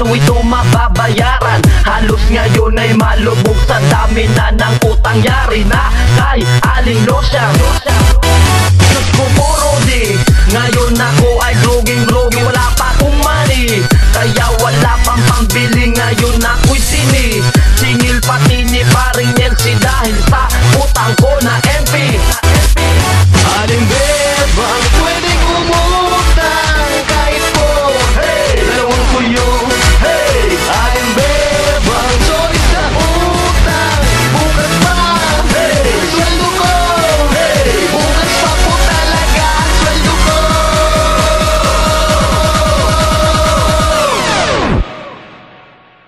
paano ito mababayaran? Halos ngayon ay malubog sa dami na ng utang. Yari na kay Aling Losyang. Diyos ko puro di, ngayon ako ay groging-grogi. Wala pa akong money, kaya wala pang pambili. Ngayon ako'y singil pati ni paring Nelsie dahil sa utang ko na MP. Aling bebang pwedeng umutang kahit po, hey, dalawang kuyo, hey. Aling bebang sorry sa utang, bukas pa, hey, sweldo ko, hey, bukas pa po talaga ang sweldo ko.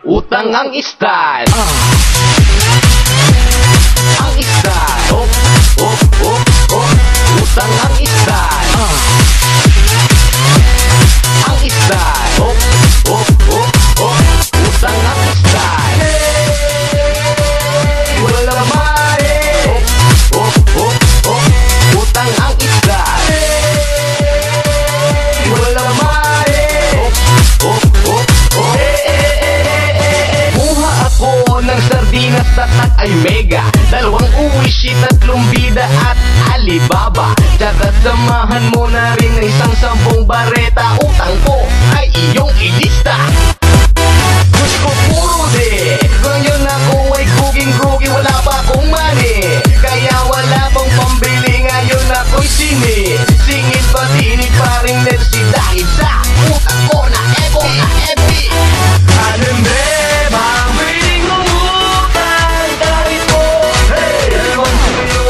Utang ang style, ang style, oh, oh, oh, oh. Utang ang style, ang style, oh, oh, oh, oh. Utang ang style, wala mali, oh, oh, oh, oh. Utang ang style, wala mali, oh, oh, oh, oh. Buha ako ng sardinas, tatak ay mega, dalawang uwishi, tatlong bida at Alibaba. Tsaka samahan mo na rin ng isang 10 bareta. Utang ko ay iyong ilista. Diyos ko puro di, ngayon ako ay groging-grogi. Wala pa akong money, kaya wala pang pambili. Ngayon ako'y singil pati ni paring Nelsie dahil sa utang ko na Evo na Epi. Aling bebang pwedeng umutang kahit po, hey, dalawang kuyo,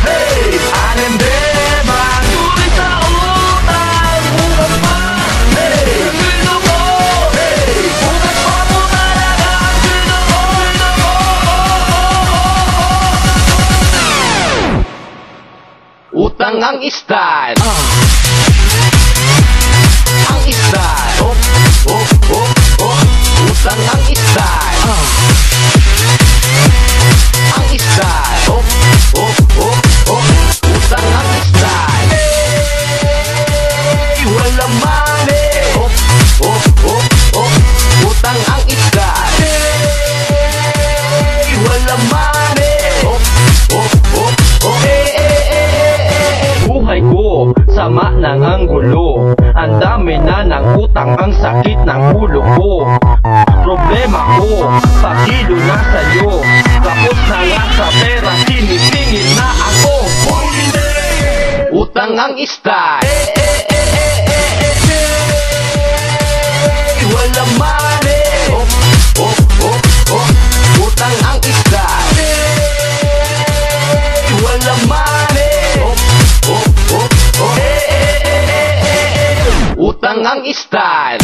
hey. Aling bebang tuloy sa utang, bukas pa, hey, sweldo ko, hey, bukas pa po talaga ang sweldo ko, Utang ang style, ang style, oh, oh, oh, oh. Utang ang style, ang style, oh, oh, oh, oh. Utang ang style, wala mali, oh, oh, oh, oh. Utang ang style, wala mali, oh, oh, oh, oh. Buhay ko sama ng anggulo, ang dami na ng utang, ang sakit ng ulo ko. Problema ko, pakilo na sa'yo, tapos na nga sa pera, sinisingil na ako. Utang ang style, wala mali, oh, oh, oh, oh. Utang ang style, wala mali, oh, oh, oh, oh. Utang ang style.